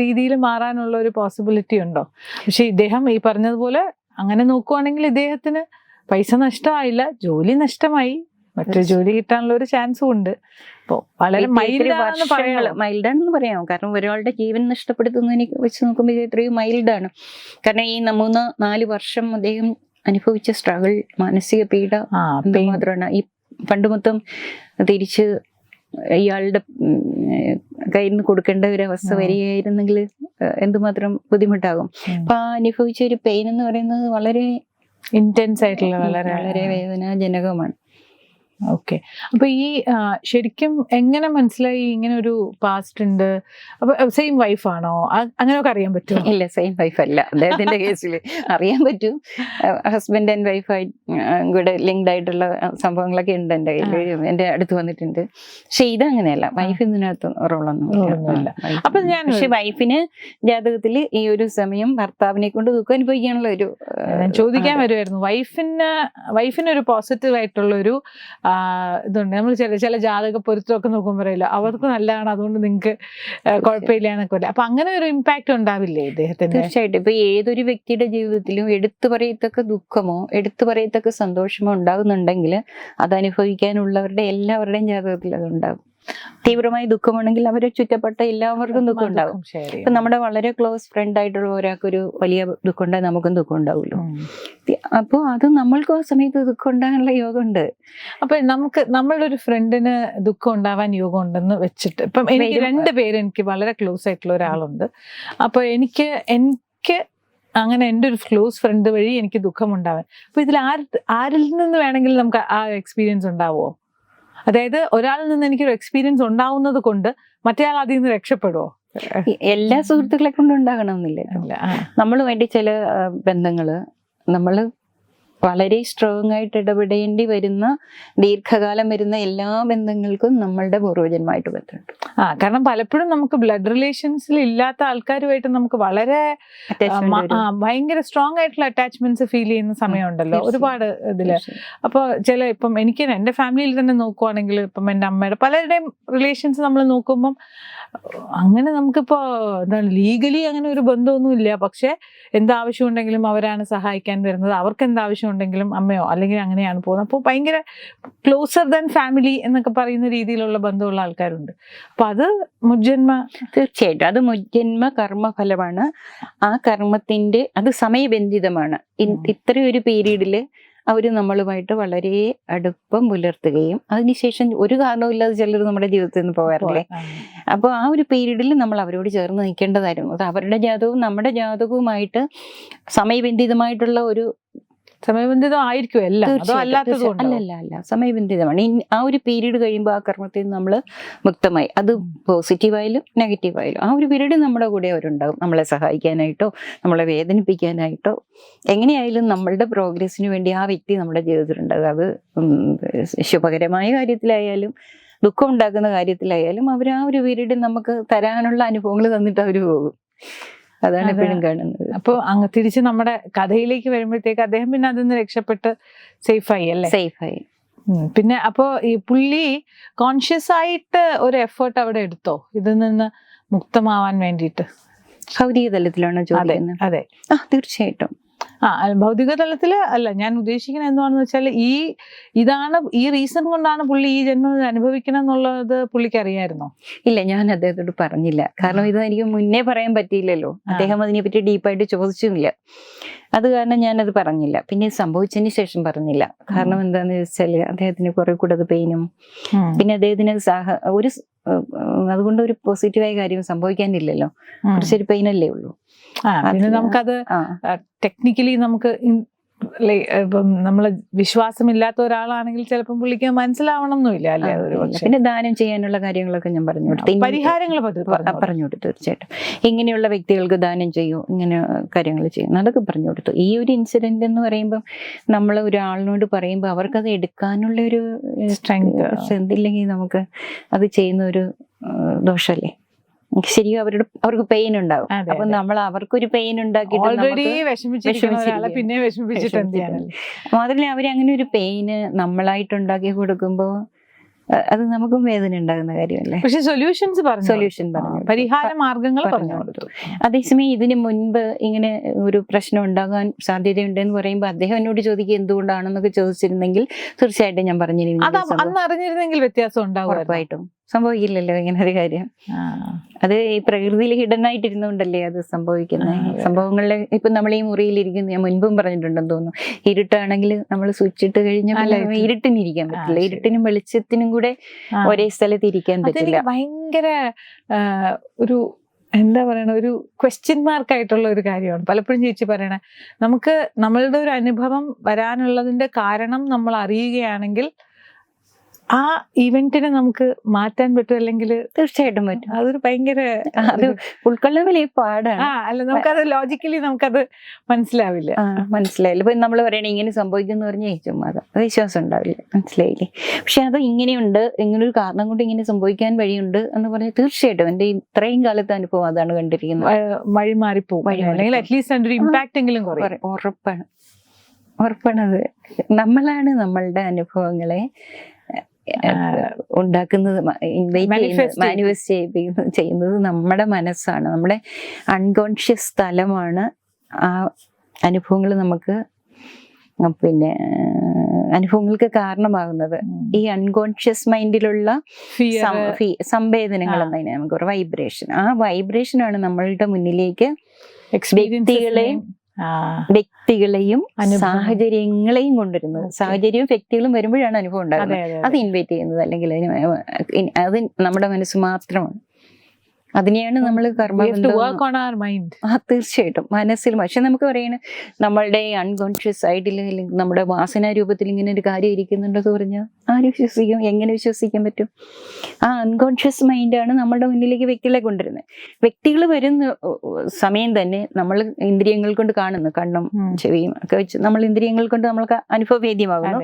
രീതിയിൽ മാറാനുള്ള ഒരു പോസിബിലിറ്റി ഉണ്ടോ? പക്ഷെ ഇദ്ദേഹം ഈ പറഞ്ഞതുപോലെ അങ്ങനെ നോക്കുവാണെങ്കിൽ ഇദ്ദേഹത്തിന് പൈസ നഷ്ടമായില്ല, ജോലി നഷ്ടമായി, മറ്റൊരു ജോലി കിട്ടാനുള്ള ഒരു ചാൻസും ഉണ്ട്. അപ്പോൾ വളരെ മൈൽഡാണെന്ന് പറയാം. കാരണം ഒരാളുടെ ജീവൻ നഷ്ടപ്പെടുത്തുന്നതിനെ വെച്ച് നോക്കുമ്പോൾ എത്രയും മൈൽഡാണ്. കാരണം ഈ 3-4 വർഷം അദ്ദേഹം അനുഭവിച്ച സ്ട്രഗിൾ, മാനസിക പീഡ മാത്രമാണ്. ഈ പണ്ട് മൊത്തം തിരിച്ച് ഇയാളുടെ കയ്യിൽ നിന്ന് കൊടുക്കേണ്ട ഒരു അവസ്ഥ വരികയായിരുന്നെങ്കിൽ എന്തുമാത്രം ബുദ്ധിമുട്ടാകും. അപ്പൊ ആ അനുഭവിച്ച ഒരു പെയിൻ എന്ന് പറയുന്നത് വളരെ ഇന്റൻസ് ആയിട്ടുള്ള വളരെ വേദനാജനകമാണ്. ഓക്കെ. അപ്പൊ ഈ ശരിക്കും എങ്ങനെ മനസ്സിലായി ഇങ്ങനെ ഒരു പാസ്റ്റ് ഉണ്ട്? അപ്പൊ സെയിം വൈഫാണോ? അങ്ങനെയൊക്കെ അറിയാൻ പറ്റുമോ? ഇല്ല, സെയിം വൈഫ് അല്ല. അദ്ദേഹത്തിന്റെ കേസിൽ അറിയാൻ പറ്റും. ഹസ്ബൻഡ് ആൻഡ് വൈഫായി കൂടെ ലിങ്ക്ഡ് ആയിട്ടുള്ള സംഭവങ്ങളൊക്കെ ഉണ്ട് എൻ്റെ കയ്യിൽ, എൻ്റെ അടുത്ത് വന്നിട്ടുണ്ട്. പക്ഷെ ഇതങ്ങനെയല്ല. വൈഫ് ഇതിനകത്ത് റോളൊന്നുമില്ല. അപ്പൊ പക്ഷെ വൈഫിന് ജാതകത്തിൽ ഈ ഒരു സമയം ഭർത്താവിനെ കൊണ്ട് ദുഃഖം അനുഭവിക്കാനുള്ള ഒരു ചോദിക്കാൻ വരുമായിരുന്നു. വൈഫിനൊരു പോസിറ്റീവ് ആയിട്ടുള്ള ഒരു ഇതുണ്ട്. നമ്മൾ ചില ജാതക പൊരുത്തമൊക്കെ നോക്കുമ്പോൾ പറയില്ല അവർക്ക് നല്ലതാണ്, അതുകൊണ്ട് നിങ്ങൾക്ക് കുഴപ്പമില്ല എന്നൊക്കെ. അപ്പൊ അങ്ങനെ ഒരു ഇമ്പാക്ട് ഉണ്ടാവില്ലേ ഇദ്ദേഹത്തിന്? തീർച്ചയായിട്ടും. ഇപ്പൊ ഏതൊരു വ്യക്തിയുടെ ജീവിതത്തിലും എടുത്തു പറയത്തക്ക ദുഃഖമോ എടുത്തു പറയത്തക്ക സന്തോഷമോ ഉണ്ടാകുന്നുണ്ടെങ്കിൽ അത് അനുഭവിക്കാനുള്ളവരുടെ എല്ലാവരുടെയും ജാതകത്തിൽ അതുണ്ടാകും. തീവ്രമായി ദുഃഖമാണെങ്കിൽ അവരെ ചുറ്റപ്പെട്ട എല്ലാവർക്കും ദുഃഖം ഉണ്ടാകും. ഇപ്പൊ നമ്മുടെ വളരെ ക്ലോസ് ഫ്രണ്ട് ആയിട്ടുള്ള ഒരാൾക്കൊരു വലിയ ദുഃഖം ഉണ്ടായി നമുക്കും ദുഃഖം ഉണ്ടാവുമല്ലോ. അപ്പൊ അത് നമ്മൾക്കും ആ സമയത്ത് ദുഃഖം ഉണ്ടാകാനുള്ള യോഗം ഉണ്ട്. അപ്പൊ നമ്മളൊരു ഫ്രണ്ടിന് ദുഃഖം ഉണ്ടാവാൻ യോഗം ഉണ്ടെന്ന് വെച്ചിട്ട്, ഇപ്പം എനിക്ക് 2 പേര് എനിക്ക് വളരെ ക്ലോസ് ആയിട്ടുള്ള ഒരാളുണ്ട്. അപ്പൊ എനിക്ക് അങ്ങനെ എൻ്റെ ഒരു ക്ലോസ് ഫ്രണ്ട് വഴി എനിക്ക് ദുഃഖം ഉണ്ടാവാൻ, അപ്പൊ ഇതിൽ ആരിൽ നിന്ന് വേണമെങ്കിലും നമുക്ക് ആ എക്സ്പീരിയൻസ് ഉണ്ടാവുമോ? അതായത് ഒരാളിൽ നിന്ന് എനിക്കൊരു എക്സ്പീരിയൻസ് ഉണ്ടാവുന്നത് കൊണ്ട് മറ്റേയാൾ അതിൽ നിന്ന് രക്ഷപ്പെടുമോ? എല്ലാ സുഹൃത്തുക്കളെ കൊണ്ടും ഉണ്ടാകണമെന്നില്ല. നമ്മൾ വേണ്ടി ചില ബന്ധങ്ങള് നമ്മൾ വളരെ സ്ട്രോങ് ആയിട്ട് ഇടപെടേണ്ടി വരുന്ന ദീർഘകാലം വരുന്ന എല്ലാ ബന്ധങ്ങൾക്കും നമ്മളുടെ പൂർവ്വജന്മമായിട്ട് ബന്ധമുണ്ട്. കാരണം പലപ്പോഴും നമുക്ക് ബ്ലഡ് റിലേഷൻസിൽ ഇല്ലാത്ത ആൾക്കാരുമായിട്ട് നമുക്ക് വളരെ ഭയങ്കര സ്ട്രോങ് ആയിട്ടുള്ള അറ്റാച്ച്മെന്റ്സ് ഫീൽ ചെയ്യുന്ന സമയമുണ്ടല്ലോ ഒരുപാട് ഇതില്. അപ്പൊ ഇപ്പം എനിക്ക് എൻ്റെ ഫാമിലിയിൽ തന്നെ നോക്കുവാണെങ്കിൽ ഇപ്പം എൻ്റെ അമ്മയുടെ പലരുടെയും റിലേഷൻസ് നമ്മൾ നോക്കുമ്പം അങ്ങനെ നമുക്കിപ്പോ എന്താണ് ലീഗലി അങ്ങനെ ഒരു ബന്ധമൊന്നും ഇല്ല. പക്ഷെ എന്താവശ്യം ഉണ്ടെങ്കിലും അവരാണ് സഹായിക്കാൻ വരുന്നത്. അവർക്ക് എന്താവശ്യം ഉണ്ടെങ്കിലും അമ്മയോ അല്ലെങ്കിൽ അങ്ങനെയാണ് പോകുന്നത്. അപ്പോൾ ഭയങ്കര ക്ലോസർ ദാൻ ഫാമിലി എന്നൊക്കെ പറയുന്ന രീതിയിലുള്ള ബന്ധമുള്ള ആൾക്കാരുണ്ട്. അപ്പൊ അത് മുജ്ജന്മ, തീർച്ചയായിട്ടും അത് മുജ്ജന്മ കർമ്മഫലമാണ്. ആ കർമ്മത്തിന്റെ അത് സമയബന്ധിതമാണ്. ഇത്രയൊരു പീരീഡില് അവർ നമ്മളുമായിട്ട് വളരെ അടുപ്പം പുലർത്തുകയും അതിനുശേഷം ഒരു കാരണവുമില്ലാതെ ചിലർ നമ്മുടെ ജീവിതത്തിൽ നിന്ന് പോകാറില്ലേ. അപ്പോൾ ആ ഒരു പീരീഡിൽ നമ്മൾ അവരോട് ചേർന്ന് നിൽക്കേണ്ടതായിരുന്നു. അത് അവരുടെ ജാതകവും നമ്മുടെ ജാതകവുമായിട്ട് സമയബന്ധിതമായിട്ടുള്ള ഒരു സമയബന്ധിതം ആയിരിക്കും എല്ലാം, അല്ല സമയബന്ധിതമാണ്. ആ ഒരു പീരീഡ് കഴിയുമ്പോൾ ആ കർമ്മത്തിൽ നിന്ന് നമ്മൾ മുക്തമായി, അത് പോസിറ്റീവായാലും നെഗറ്റീവായാലും ആ ഒരു പീരീഡ് നമ്മുടെ കൂടെ അവരുണ്ടാകും, നമ്മളെ സഹായിക്കാനായിട്ടോ നമ്മളെ വേദനിപ്പിക്കാനായിട്ടോ എങ്ങനെയായാലും നമ്മളുടെ പ്രോഗ്രസ്സിന് വേണ്ടി ആ വ്യക്തി നമ്മുടെ ജീവിതത്തിലുണ്ടാകും. അത് ശുഭകരമായ കാര്യത്തിലായാലും ദുഃഖം ഉണ്ടാക്കുന്ന കാര്യത്തിലായാലും അവർ ആ ഒരു പീരീഡ് നമുക്ക് തരാനുള്ള അനുഭവങ്ങൾ തന്നിട്ട് അവർ പോകും. അതാണ് എപ്പോഴും കാണുന്നത്. അപ്പൊ അങ്ങ് തിരിച്ച് നമ്മുടെ കഥയിലേക്ക് വരുമ്പോഴത്തേക്ക് അദ്ദേഹം പിന്നെ അതിൽ നിന്ന് രക്ഷപ്പെട്ട് സേഫായി അല്ലേ? സേഫായി. പിന്നെ അപ്പോ ഈ പുള്ളി കോൺഷ്യസ് ആയിട്ട് ഒരു എഫേർട്ട് അവിടെ എടുത്തോ ഇതിൽ നിന്ന് മുക്തമാവാൻ വേണ്ടിയിട്ട്? ഭൗതിക തലത്തിലാണോ ചോദിക്കുന്നത്? അതെ, തീർച്ചയായിട്ടും. ഭൗതിക തലത്തില് അല്ല ഞാൻ ഉദ്ദേശിക്കുന്നത് എന്താണെന്ന് വെച്ചാൽ ഈ റീസൺ കൊണ്ടാണ് പുള്ളി ഈ ജന്മം അനുഭവിക്കണം എന്നുള്ളത് പുള്ളിക്ക് അറിയായിരുന്നോ? ഇല്ല, ഞാൻ അദ്ദേഹത്തോട് പറഞ്ഞില്ല. കാരണം ഇത് എനിക്ക് മുന്നേ പറയാൻ പറ്റിയില്ലല്ലോ. അദ്ദേഹം അതിനെപ്പറ്റി ഡീപ്പായിട്ട് ചോദിച്ചില്ല. അത് കാരണം ഞാനത് പറഞ്ഞില്ല. പിന്നെ സംഭവിച്ചതിന് ശേഷം പറഞ്ഞില്ല. കാരണം എന്താന്ന് വെച്ചാല് അദ്ദേഹത്തിന് കുറെ കൂടെ അത് പെയിനും പിന്നെ അദ്ദേഹത്തിന് അതുകൊണ്ട് ഒരു പോസിറ്റീവായ കാര്യം സംഭവിക്കാനില്ലല്ലോ. കുറച്ചൊരു പെയിനല്ലേ ഉള്ളൂ. നമുക്കത് ടെക്നിക്കലി നമുക്ക് ഇപ്പം നമ്മള് വിശ്വാസമില്ലാത്ത ഒരാളാണെങ്കിൽ ചിലപ്പോൾ പുള്ളിക്ക് മനസ്സിലാവണമെന്നില്ല അല്ലേ? പിന്നെ ദാനം ചെയ്യാനുള്ള കാര്യങ്ങളൊക്കെ ഞാൻ പറഞ്ഞു കൊടുത്തു, പരിഹാരങ്ങൾ പറഞ്ഞു കൊടുത്തു. തീർച്ചയായിട്ടും ഇങ്ങനെയുള്ള വ്യക്തികൾക്ക് ദാനം ചെയ്യൂ, ഇങ്ങനെ കാര്യങ്ങൾ ചെയ്യും, അതൊക്കെ പറഞ്ഞു കൊടുത്തു. ഈ ഒരു ഇൻസിഡന്റ് എന്ന് പറയുമ്പോൾ നമ്മൾ ഒരാളിനോട് പറയുമ്പോൾ അവർക്കത് എടുക്കാനുള്ള ഒരു സ്ട്രെങ്ത് ഇല്ലെങ്കിൽ നമുക്ക് അത് ചെയ്യുന്ന ഒരു ദോഷമല്ലേ. ശരിക്കും അവർക്ക് പെയിൻ ഉണ്ടാവും. അപ്പൊ നമ്മൾ അവർക്കൊരു പെയിൻ ഉണ്ടാക്കിയിട്ട് മാത്രമല്ല അവരങ്ങനെ ഒരു പെയിന് നമ്മളായിട്ട് ഉണ്ടാക്കി കൊടുക്കുമ്പോ അത് നമുക്കും വേദന ഉണ്ടാകുന്ന കാര്യമല്ലേ. പക്ഷെ സൊല്യൂഷൻ പറഞ്ഞു, പരിഹാര മാർഗങ്ങൾ പറഞ്ഞു കൊടുത്തു. അതേസമയം ഇതിന് മുൻപ് ഇങ്ങനെ ഒരു പ്രശ്നം ഉണ്ടാകാൻ സാധ്യതയുണ്ടെന്ന് പറയുമ്പോൾ അദ്ദേഹം എന്നോട് ചോദിക്കുക എന്തുകൊണ്ടാണെന്നൊക്കെ ചോദിച്ചിരുന്നെങ്കിൽ തീർച്ചയായിട്ടും ഞാൻ പറഞ്ഞിരുന്നു. അന്ന് അറിഞ്ഞിരുന്നെങ്കിൽ വ്യത്യാസം ഉണ്ടാവും. ഉറപ്പായിട്ടും സംഭവിക്കില്ലല്ലോ ഇങ്ങനെ ഒരു കാര്യം. അത് ഈ പ്രകൃതിയിൽ ഹിഡൻ ആയിട്ടിരുന്നുകൊണ്ടല്ലേ അത് സംഭവിക്കുന്നത്. സംഭവങ്ങളിലെ ഇപ്പൊ നമ്മൾ ഈ മുറിയിൽ ഇരിക്കുന്ന ഞാൻ മുൻപും പറഞ്ഞിട്ടുണ്ടെന്ന് തോന്നുന്നു. ഇരുട്ടാണെങ്കിൽ നമ്മൾ സ്വിച്ച് ഇട്ട് കഴിഞ്ഞാൽ ഇരുട്ടിന് ഇരിക്കാൻ പറ്റില്ല. ഇരുട്ടിനും വെളിച്ചത്തിനും കൂടെ ഒരേ സ്ഥലത്ത് ഇരിക്കാൻ പറ്റില്ല. ഭയങ്കര ഒരു എന്താ പറയണ ഒരു ക്വസ്റ്റ്യൻ മാർക്ക് ആയിട്ടുള്ള ഒരു കാര്യമാണ് പലപ്പോഴും ചേച്ചി പറയണേ. നമുക്ക് നമ്മളുടെ ഒരു അനുഭവം വരാനുള്ളതിന്റെ കാരണം നമ്മൾ അറിയുകയാണെങ്കിൽ ആ ഇവന്റിനെ നമുക്ക് മാറ്റാൻ പറ്റും, അല്ലെങ്കിൽ തീർച്ചയായിട്ടും പറ്റും. അതൊരു ഭയങ്കര അത് ഉൾക്കൊള്ളാൻ വലിയ പാടാണ്. അല്ല നമുക്കത് ലോജിക്കലി നമുക്കത് മനസ്സിലാവില്ല. ഇപ്പൊ നമ്മൾ പറയണേ ഇങ്ങനെ സംഭവിക്കുന്ന പറഞ്ഞാൽ ചുമ്മാ അത് വിശ്വാസം ഉണ്ടാവില്ല. മനസ്സിലായില്ലേ? പക്ഷെ അത് ഇങ്ങനെയുണ്ട്, ഇങ്ങനൊരു കാരണം കൊണ്ട് ഇങ്ങനെ സംഭവിക്കാൻ വഴിയുണ്ട് എന്ന് പറഞ്ഞാൽ തീർച്ചയായിട്ടും എന്റെ ഇത്രയും കാലത്തെ അനുഭവം അതാണ് കണ്ടിരിക്കുന്നത്. വഴി മാറിപ്പോകും, അല്ലെങ്കിൽ അറ്റ്ലീസ്റ്റ് അതിന്റെ ഒരു ഇമ്പാക്ട് എങ്കിലും ഉറപ്പാണത്. നമ്മളാണ് നമ്മളുടെ അനുഭവങ്ങളെ ഉണ്ടാക്കുന്നത്, മാനിഫെസ്റ്റ് ചെയ്യുന്നത് നമ്മുടെ മനസ്സാണ്. നമ്മുടെ അൺകോൺഷ്യസ് തലമാണ് ആ അനുഭവങ്ങൾ നമുക്ക് പിന്നെ അനുഭവങ്ങൾക്ക് കാരണമാകുന്നത്. ഈ അൺകോൺഷ്യസ് മൈൻഡിലുള്ള സംവേദനങ്ങൾ എന്നതിനെ നമുക്ക് ഒരു വൈബ്രേഷൻ, ആ വൈബ്രേഷനാണ് നമ്മളുടെ മുന്നിലേക്ക് വ്യക്തികളെയും സാഹചര്യങ്ങളെയും കൊണ്ടുവരുന്നത്. സാഹചര്യവും വ്യക്തികളും വരുമ്പോഴാണ് അനുഭവം ഉണ്ടാകുന്നത്. അത് ഇൻവൈറ്റ് ചെയ്യുന്നത് അല്ലെങ്കിൽ അത് നമ്മുടെ മനസ്സ് മാത്രമാണ്. അതിനെയാണ് നമ്മൾ തീർച്ചയായിട്ടും മനസ്സിൽ. പക്ഷെ നമുക്ക് പറയണ നമ്മളുടെ അൺകോൺഷ്യസ് ആയിട്ടില്ല, അല്ലെങ്കിൽ നമ്മുടെ വാസനാ രൂപത്തിൽ ഇങ്ങനെ ഒരു കാര്യം ഇരിക്കുന്നുണ്ടെന്ന് പറഞ്ഞാൽ ആര് വിശ്വസിക്കും? എങ്ങനെ വിശ്വസിക്കാൻ പറ്റും? ആ അൺകോൺഷ്യസ് മൈൻഡാണ് നമ്മളുടെ മുന്നിലേക്ക് വ്യക്തികളെ കൊണ്ടുവരുന്നത്. വ്യക്തികൾ വരുന്ന സമയം തന്നെ നമ്മൾ ഇന്ദ്രിയങ്ങൾ കൊണ്ട് കാണുന്നു, കണ്ണും ചെവിയും ഒക്കെ വെച്ച് നമ്മൾ ഇന്ദ്രിയങ്ങൾ കൊണ്ട് നമ്മൾക്ക് അനുഭവവേദ്യമാകുന്നു.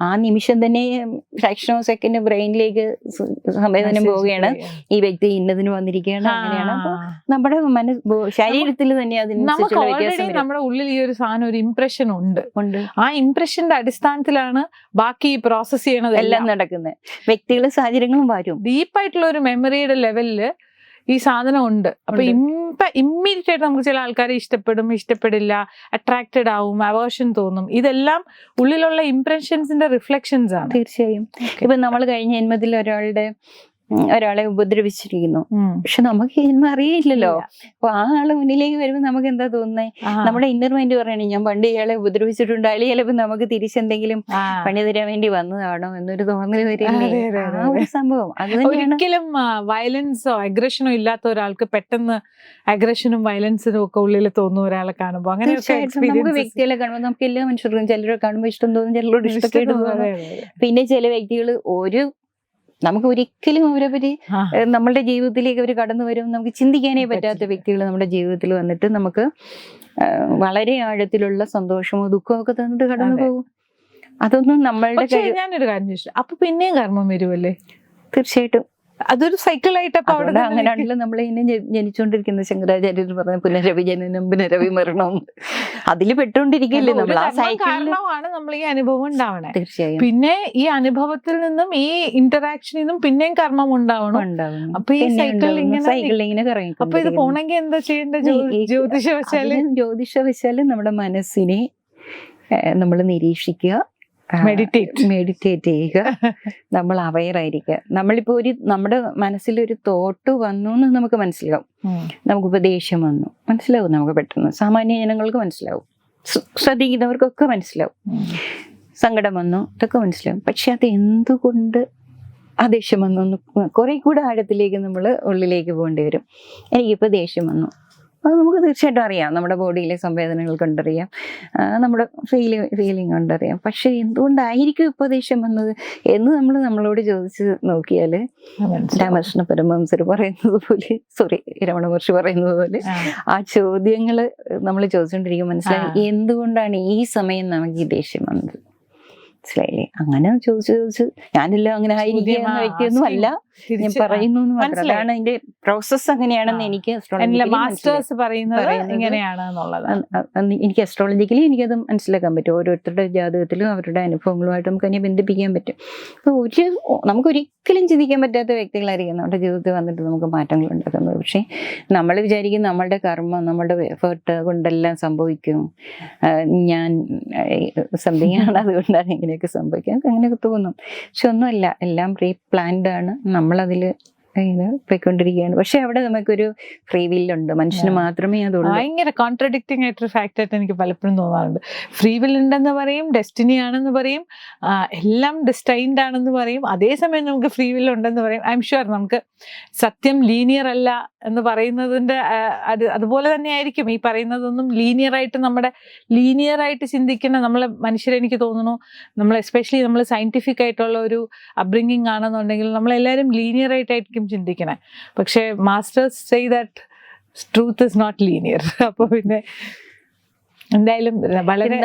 ആ നിമിഷം തന്നെ ഫ്രാക്ഷൻ ഓഫ് സെക്കൻഡ് ബ്രെയിനിലേക്ക് സംവേദനം പോവുകയാണ്, ഈ വ്യക്തി ഇന്നതിന് വന്നിരിക്കുകയാണ്, അങ്ങനെയാണ്. അപ്പൊ നമ്മുടെ ശരീരത്തിൽ തന്നെ അതിനനുസരിച്ചുള്ള വ്യത്യാസം. നമ്മുടെ ഉള്ളിൽ ഈ ഒരു സാധനം, ഒരു ഇംപ്രഷൻ ഉണ്ട്. ആ ഇംപ്രഷന്റെ അടിസ്ഥാനത്തിലാണ് ബാക്കി പ്രോസസ് ചെയ്യണത് എല്ലാം നടക്കുന്നത്. വ്യക്തികളും സാഹചര്യങ്ങളും വരും. ഡീപ്പായിട്ടുള്ള ഒരു മെമ്മറിയുടെ ലെവലില് ഈ സാധനം ഉണ്ട്. അപ്പൊ ഇമ്മീഡിയറ്റ് ആയിട്ട് നമുക്ക് ചില ആൾക്കാരെ ഇഷ്ടപ്പെടും, ഇഷ്ടപ്പെടില്ല, അട്രാക്റ്റഡ് ആവും, അവേർഷൻ തോന്നും. ഇതെല്ലാം ഉള്ളിലുള്ള ഇംപ്രഷൻസിന്റെ റിഫ്ലക്ഷൻസ് ആണ്. തീർച്ചയായും. ഇപ്പൊ നമ്മൾ കഴിഞ്ഞ ജന്മത്തിൽ ഒരാളുടെ ഒരാളെ ഉപദ്രവിച്ചിരിക്കുന്നു, പക്ഷെ നമുക്ക് ഇതൊന്നും അറിയില്ലല്ലോ. അപ്പൊ ആ ആള് മുന്നിലേക്ക് വരുമ്പോൾ നമുക്ക് എന്താ തോന്നുന്നത്? നമ്മുടെ ഇന്നർ മൈൻഡ് പറയണേ ഞാൻ പണ്ട് ഇയാളെ ഉപദ്രവിച്ചിട്ടുണ്ട്, അല്ലെങ്കിൽ ചിലപ്പോൾ നമുക്ക് തിരിച്ചെന്തെങ്കിലും പണി തരാൻ വേണ്ടി വന്നതാണോ എന്നൊരു തോന്നൽ വരില്ലേ? ആ ഒരു സംഭവം അത് തന്നെയാണ്. ഒരിക്കലും വയലൻസോ അഗ്രഷനോ ഇല്ലാത്ത ഒരാൾക്ക് പെട്ടെന്ന് അഗ്രഷനും വയലൻസിനും ഒക്കെ ഉള്ളിൽ തോന്നുന്ന ഒരാളെ കാണുമ്പോൾ അങ്ങനെ നമുക്ക് വ്യക്തികളെ കാണുമ്പോൾ നമുക്ക് എല്ലാ മനുഷ്യർക്കും ചിലരെ കാണുമ്പോൾ ഇഷ്ടം തോന്നും, ചിലരോട് ഇഷ്ടക്കേട് തോന്നും. പിന്നെ ചില വ്യക്തികൾ നമുക്ക് ഒരിക്കലും അവരെ പറ്റി നമ്മളുടെ ജീവിതത്തിലേക്ക് അവർ കടന്നു വരും നമുക്ക് ചിന്തിക്കാനേ പറ്റാത്ത വ്യക്തികൾ നമ്മുടെ ജീവിതത്തിൽ വന്നിട്ട് നമുക്ക് വളരെ ആഴത്തിലുള്ള സന്തോഷമോ ദുഃഖമോ ഒക്കെ തന്നിട്ട് കടന്നു പോകും. അതൊന്നും നമ്മളുടെ ഞാനൊരു കാര്യം ചോദിച്ചു, അപ്പൊ പിന്നെയും കർമ്മം വരുമല്ലേ? തീർച്ചയായിട്ടും അതൊരു സൈക്കിളായിട്ട് അങ്ങനെയാണല്ലോ നമ്മൾ ഇനി ജനിച്ചുകൊണ്ടിരിക്കുന്ന. ശങ്കരാചാര്യർ പറഞ്ഞ പുനരവി ജനനം പുനരവി മരണം, അതിൽ പെട്ടുകൊണ്ടിരിക്കില്ലേ നമ്മൾ. ആ കാരണമാണ് നമ്മൾ ഈ അനുഭവം ഉണ്ടാവണേ. തീർച്ചയായും. പിന്നെ ഈ അനുഭവത്തിൽ നിന്നും ഈ ഇന്ററാക്ഷനിൽ നിന്നും പിന്നെയും കർമ്മം ഉണ്ടാവണം. അപ്പൊ ഈ സൈക്കിൾ ഇങ്ങനെ കറങ്ങി. അപ്പൊ ഇത് പോണെങ്കിൽ എന്താ ചെയ്യേണ്ടത്? ജ്യോതിഷവശാല് നമ്മുടെ മനസ്സിനെ നമ്മൾ നിരീക്ഷിക്കുക, മെഡിറ്റേറ്റ് ചെയ്യുക, നമ്മൾ അവെയർ ആയിരിക്കുക. നമ്മളിപ്പോ നമ്മുടെ മനസ്സിലൊരു തോട്ട് വന്നു എന്ന് നമുക്ക് മനസ്സിലാവും. നമുക്കിപ്പോ ദേഷ്യം വന്നു മനസ്സിലാവും, നമുക്ക് പെട്ടെന്ന് സാമാന്യ ജനങ്ങൾക്ക് മനസ്സിലാവും, ശ്രദ്ധിക്കുന്നവർക്കൊക്കെ മനസ്സിലാവും. സങ്കടം വന്നു ഇതൊക്കെ മനസ്സിലാവും. പക്ഷെ അത് എന്തുകൊണ്ട് ആ ദേഷ്യം വന്നു കുറെ കൂടെ ആഴത്തിലേക്ക് നമ്മൾ ഉള്ളിലേക്ക് പോകേണ്ടി വരും. എനിക്കിപ്പോ ദേഷ്യം വന്നു, അത് നമുക്ക് തീർച്ചയായിട്ടും അറിയാം, നമ്മുടെ ബോഡിയിലെ സംവേദനകൾ കൊണ്ടറിയാം, നമ്മുടെ ഫീലിംഗ് കൊണ്ടറിയാം. പക്ഷെ എന്തുകൊണ്ടായിരിക്കും ഇപ്പോൾ ദേഷ്യം വന്നത് എന്ന് നമ്മളോട് ചോദിച്ച് നോക്കിയാൽ രാമകൃഷ്ണ പരമഹംസർ പറയുന്നത് പോലെ, രമണ മഹർഷി പറയുന്നത് പോലെ ആ ചോദ്യങ്ങൾ നമ്മൾ ചോദിച്ചുകൊണ്ടിരിക്കും. മനസ്സിലായി എന്തുകൊണ്ടാണ് ഈ സമയം നമുക്ക് ഈ ദേഷ്യം വന്നത്? മനസ്സിലായില്ലേ? അങ്ങനെ ചോദിച്ചു ഞാനെല്ലാം അങ്ങനെ ആയിരിക്കുന്ന വ്യക്തിയൊന്നും അല്ല, ഞാൻ പറയുന്നു. അതാണ് അതിന്റെ പ്രോസസ് അങ്ങനെയാണെന്ന് എനിക്ക് മാസ്റ്റേഴ്സ് പറയുന്നത് ഇങ്ങനെയാണെന്നുള്ളത് എനിക്ക് അസ്ട്രോളജിക്കലി എനിക്കത് മനസ്സിലാക്കാൻ പറ്റും. ഓരോരുത്തരുടെ ജാതകത്തിലും അവരുടെ അനുഭവങ്ങളുമായിട്ട് നമുക്ക് അതിനെ ബന്ധിപ്പിക്കാൻ പറ്റും. അപ്പൊ നമുക്കൊരിക്കലും ചിന്തിക്കാൻ പറ്റാത്ത വ്യക്തികളായിരിക്കും നമ്മുടെ ജീവിതത്തിൽ വന്നിട്ട് നമുക്ക് മാറ്റങ്ങൾ ഉണ്ടാക്കുന്നത്. പക്ഷെ നമ്മൾ വിചാരിക്കും നമ്മളുടെ കർമ്മം നമ്മളുടെ എഫേർട്ട് കൊണ്ടെല്ലാം സംഭവിക്കും, ഞാൻ സംതിങ് ആണ് അതുകൊണ്ടാണ് ഇങ്ങനെയൊക്കെ സംഭവിക്കുക, അങ്ങനെയൊക്കെ തോന്നും. പക്ഷെ ഒന്നുമല്ല, എല്ലാം പ്രീ പ്ലാൻഡ് ആണ്. നമ്മളതിൽ പോയിക്കൊണ്ടിരിക്കുകയാണ്. പക്ഷെ അവിടെ നമുക്കൊരു ഫ്രീ വില്ലുണ്ട്, മനുഷ്യന് മാത്രമേ അതുള്ളൂ. ഭയങ്കര കോൺട്രഡിക്റ്റിംഗ് ആയിട്ടൊരു ഫാക്ട് ആയിട്ട് എനിക്ക് പലപ്പോഴും തോന്നാറുണ്ട്. ഫ്രീ വിൽ ഉണ്ടെന്ന് പറയും, ഡെസ്റ്റിനി ആണെന്ന് പറയും, എല്ലാം ഡിസ്റ്റൈൻഡ് ആണെന്ന് പറയും, അതേസമയം നമുക്ക് ഫ്രീ വിൽ ഉണ്ടെന്ന് പറയും. ഐ എം ഷുവർ നമുക്ക് സത്യം ലീനിയർ അല്ല എന്ന് പറയുന്നതിന്റെ അതുപോലെ തന്നെ ആയിരിക്കും ഈ പറയുന്നതൊന്നും ലീനിയർ ആയിട്ട് ചിന്തിക്കുന്ന നമ്മളെ മനുഷ്യരെ എനിക്ക് തോന്നുന്നു, നമ്മൾ എസ്പെഷ്യലി നമ്മൾ സയന്റിഫിക് ആയിട്ടുള്ള ഒരു അപ്ബ്രിങ്ങിങ് ആണെന്നുണ്ടെങ്കിൽ നമ്മളെല്ലാവരും ലീനിയർ ആയിട്ടായിരിക്കും ചിന്തിക്കണേ. പക്ഷെ masters say that truth is not linear. അപ്പൊ പിന്നെ എന്തായാലും വളരെ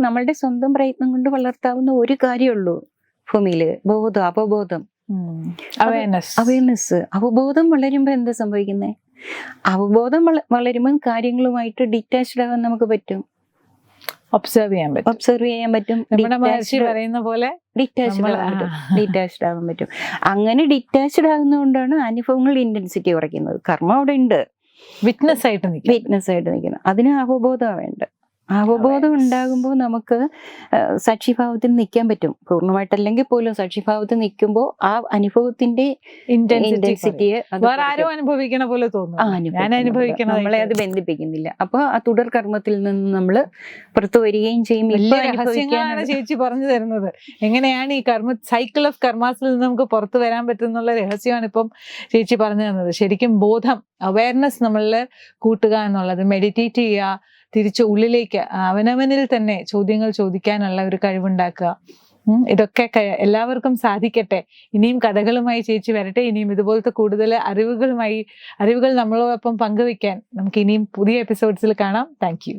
നമ്മളുടെ സ്വന്തം പ്രയത്നം കൊണ്ട് വളർത്താവുന്ന ഒരു കാര്യമുള്ളൂ ഭൂമിയില്, ബോധം, അവബോധം, അവയർനെസ്. അവബോധം വളരുമ്പോ എന്താ സംഭവിക്കുന്നത്? അവബോധം വളരുമ്പോൾ കാര്യങ്ങളുമായിട്ട് ഡിറ്റാച്ച്ഡ് ആവാൻ നമുക്ക് പറ്റും, ഒബ്സർവ് ചെയ്യാൻ പറ്റും. മഹർഷി പറയുന്ന പോലെ ഡിറ്റാച്ച്ഡ് ആവാൻ പറ്റും. അങ്ങനെ ഡിറ്റാച്ച്ഡ് ആകുന്നതുകൊണ്ടാണ് അനുഭവങ്ങൾ ഇന്റൻസിറ്റി കുറയ്ക്കുന്നത്. കർമ്മം അവിടെ ഉണ്ട്, വിറ്റ്നസ് ആയിട്ട് നിൽക്കണം. അതിന് അവബോധമാണ് വേണ്ടത്. അവബോധം ഉണ്ടാകുമ്പോൾ നമുക്ക് സാക്ഷിഭാവത്തിൽ നിൽക്കാൻ പറ്റും. പൂർണ്ണമായിട്ടല്ലെങ്കിൽ പോലും സാക്ഷിഭാവത്തിൽ നിൽക്കുമ്പോൾ ആ അനുഭവത്തിന്റെ ഇന്റൻസിറ്റിയെ അനുഭവിക്കണ പോലെ തോന്നും. നമ്മളെ അത് ബന്ധിപ്പിക്കുന്നില്ല. അപ്പൊ ആ തുടർ കർമ്മത്തിൽ നിന്ന് നമ്മൾ പുറത്തു വരികയും ചെയ്യും. രഹസ്യങ്ങളാണ് ചേച്ചി പറഞ്ഞു തരുന്നത്. എങ്ങനെയാണ് ഈ സൈക്കിൾ ഓഫ് കർമാസിൽ നിന്ന് നമുക്ക് പുറത്തു വരാൻ പറ്റുന്നുള്ള രഹസ്യമാണ് ഇപ്പം ചേച്ചി പറഞ്ഞു തന്നത്. ശരിക്കും ബോധം, അവയർനെസ് നമ്മളിൽ കൂട്ടുക എന്നുള്ളത്, മെഡിറ്റേറ്റ് ചെയ്യുക, തിരിച്ച് ഉള്ളിലേക്ക് അവനവനിൽ തന്നെ ചോദ്യങ്ങൾ ചോദിക്കാനുള്ള ഒരു കഴിവുണ്ടാക്കുക, ഇതൊക്കെ എല്ലാവർക്കും സാധിക്കട്ടെ. ഇനിയും കഥകളുമായി ചേച്ചി വരട്ടെ. ഇനിയും ഇതുപോലത്തെ കൂടുതൽ അറിവുകൾ നമ്മളോടൊപ്പം പങ്കുവെക്കാൻ നമുക്ക് ഇനിയും പുതിയ എപ്പിസോഡ്സിൽ കാണാം. Thank you.